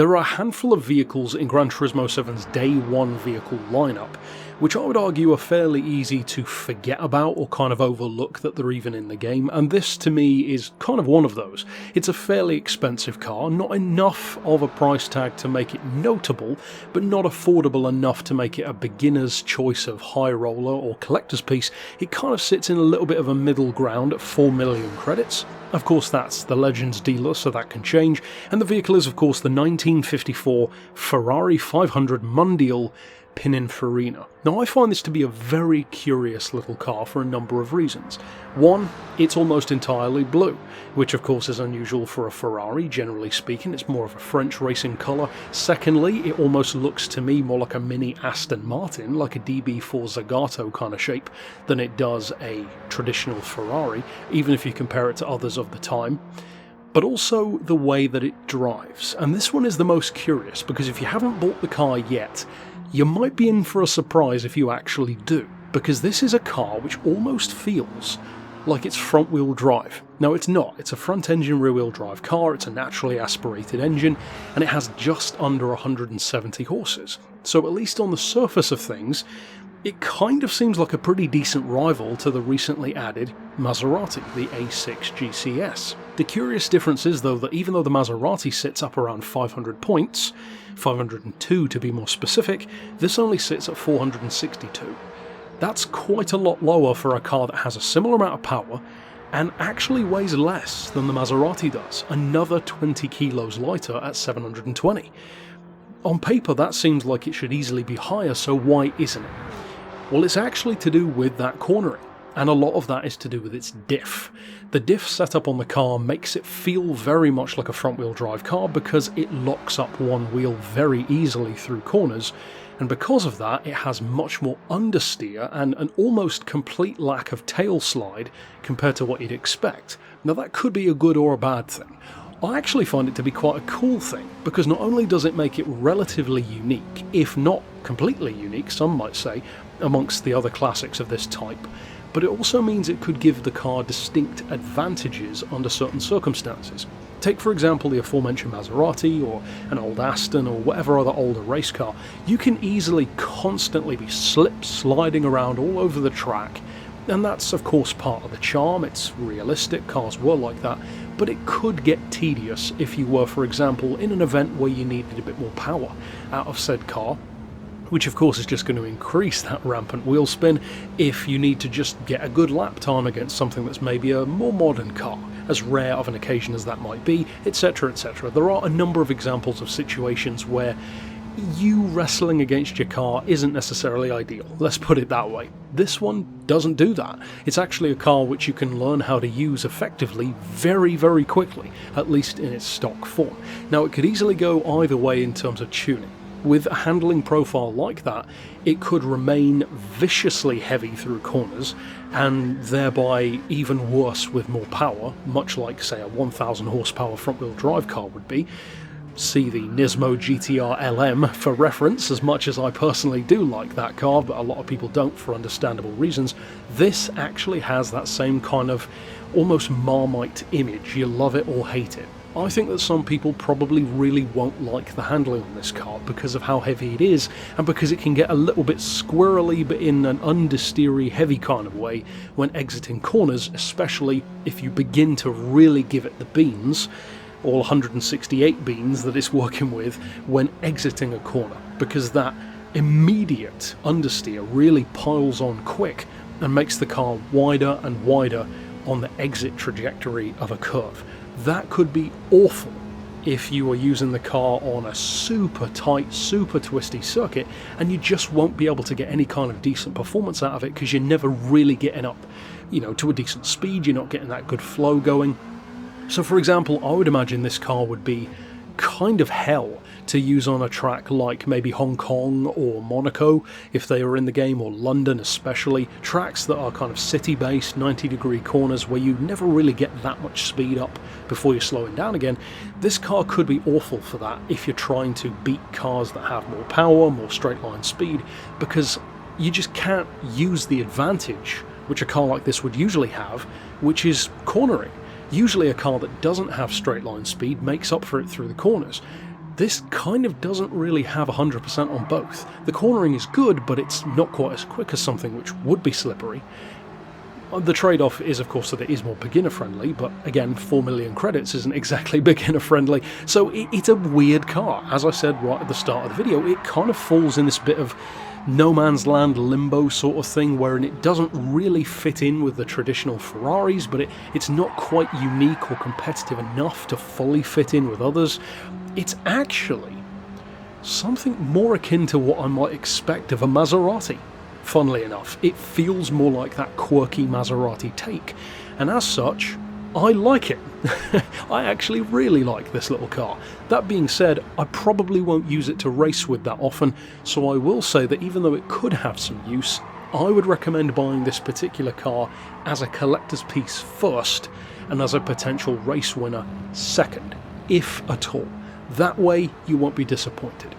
There are a handful of vehicles in Gran Turismo 7's Day 1 vehicle lineup, which I would argue are fairly easy to forget about or kind of overlook that they're even in the game, and this to me is kind of one of those. It's a fairly expensive car, not enough of a price tag to make it notable, but not affordable enough to make it a beginner's choice of high roller or collector's piece. It kind of sits in a little bit of a middle ground at 4 million credits. Of course, that's the Legends dealer, so that can change, and the vehicle is of course the 1954 Ferrari 500 Mondial Pinin Farina. Now, I find this to be a very curious little car for a number of reasons. One, it's almost entirely blue, which of course is unusual for a Ferrari, generally speaking. It's more of a French racing colour. Secondly, it almost looks to me more like a mini Aston Martin, like a DB4 Zagato kind of shape, than it does a traditional Ferrari, even if you compare it to others of the time. But also the way that it drives. And this one is the most curious, because if you haven't bought the car yet, you might be in for a surprise if you actually do, because this is a car which almost feels like it's front-wheel drive. Now, it's not. It's a front-engine rear-wheel drive car, it's a naturally aspirated engine, and it has just under 170 horses. So at least on the surface of things, it kind of seems like a pretty decent rival to the recently added Maserati, the A6GCS. The curious difference is, though, that even though the Maserati sits up around 500 points, 502 to be more specific, this only sits at 462. That's quite a lot lower for a car that has a similar amount of power and actually weighs less than the Maserati does, another 20 kilos lighter at 720. On paper, that seems like it should easily be higher, so why isn't it? Well, it's actually to do with that cornering, and a lot of that is to do with its diff. The diff setup on the car makes it feel very much like a front-wheel drive car because it locks up one wheel very easily through corners, and because of that it has much more understeer and an almost complete lack of tail slide compared to what you'd expect. Now, that could be a good or a bad thing. I actually find it to be quite a cool thing, because not only does it make it relatively unique, if not completely unique, some might say, amongst the other classics of this type, but it also means it could give the car distinct advantages under certain circumstances. Take for example the aforementioned Maserati or an old Aston or whatever other older race car. You can easily constantly be sliding around all over the track, and that's of course part of the charm. It's realistic, cars were like that, but it could get tedious if you were, for example, in an event where you needed a bit more power out of said car, which of course is just going to increase that rampant wheel spin if you need to just get a good lap time against something that's maybe a more modern car, as rare of an occasion as that might be, etc, etc. There are a number of examples of situations where you wrestling against your car isn't necessarily ideal, let's put it that way. This one doesn't do that. It's actually a car which you can learn how to use effectively very, very quickly, at least in its stock form. Now, it could easily go either way in terms of tuning. With a handling profile like that, it could remain viciously heavy through corners, and thereby even worse with more power, much like, say, a 1000 horsepower front-wheel drive car would be. See the Nismo GTR LM for reference, as much as I personally do like that car, but a lot of people don't for understandable reasons. This actually has that same kind of almost Marmite image. You love it or hate it. I think that some people probably really won't like the handling on this car because of how heavy it is, and because it can get a little bit squirrely but in an understeery heavy kind of way when exiting corners, especially if you begin to really give it the beans, all 168 beans that it's working with when exiting a corner, because that immediate understeer really piles on quick and makes the car wider and wider on the exit trajectory of a curve. That could be awful if you are using the car on a super tight, super twisty circuit, and you just won't be able to get any kind of decent performance out of it because you're never really getting up, to a decent speed. You're not getting that good flow going. So for example, I would imagine this car would be kind of hell to use on a track like maybe Hong Kong or Monaco if they were in the game, or London especially, tracks that are kind of city-based 90-degree corners where you never really get that much speed up before you're slowing down again. This car could be awful for that if you're trying to beat cars that have more power, more straight line speed, because you just can't use the advantage which a car like this would usually have, which is cornering. Usually a car that doesn't have straight line speed makes up for it through the corners. this kind of doesn't really have 100% on both. The cornering is good, but it's not quite as quick as something which would be slippery. The trade-off is, of course, that it is more beginner-friendly, but again, 4 million credits isn't exactly beginner-friendly, so it's a weird car. As I said right at the start of the video, it kind of falls in this bit of no man's land limbo sort of thing, wherein it doesn't really fit in with the traditional Ferraris, but it's not quite unique or competitive enough to fully fit in with others. It's actually something more akin to what I might expect of a Maserati. Funnily enough, it feels more like that quirky Maserati take, and as such, I like it. I actually really like this little car. That being said, I probably won't use it to race with that often, so I will say that even though it could have some use, I would recommend buying this particular car as a collector's piece first, and as a potential race winner second, if at all. That way, you won't be disappointed.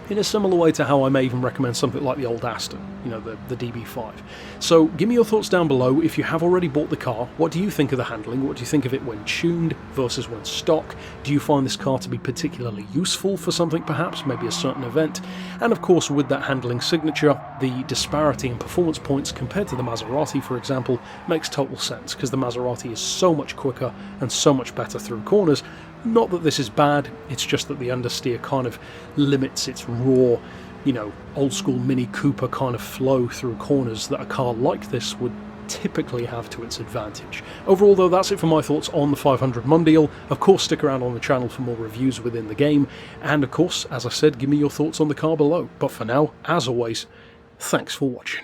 In a similar way to how I may even recommend something like the old Aston, you know, the DB5. So give me your thoughts down below. If you have already bought the car, what do you think of the handling? What do you think of it when tuned versus when stock? Do you find this car to be particularly useful for something perhaps, maybe a certain event? And of course, with that handling signature, the disparity in performance points compared to the Maserati, for example, makes total sense, because the Maserati is so much quicker and so much better through corners. Not that this is bad, it's just that the understeer kind of limits its raw, you know, old school Mini Cooper kind of flow through corners that a car like this would typically have to its advantage. Overall though, that's it for my thoughts on the 500 Mondial. Of course, stick around on the channel for more reviews within the game, and of course, as I said, give me your thoughts on the car below. But for now, as always, thanks for watching.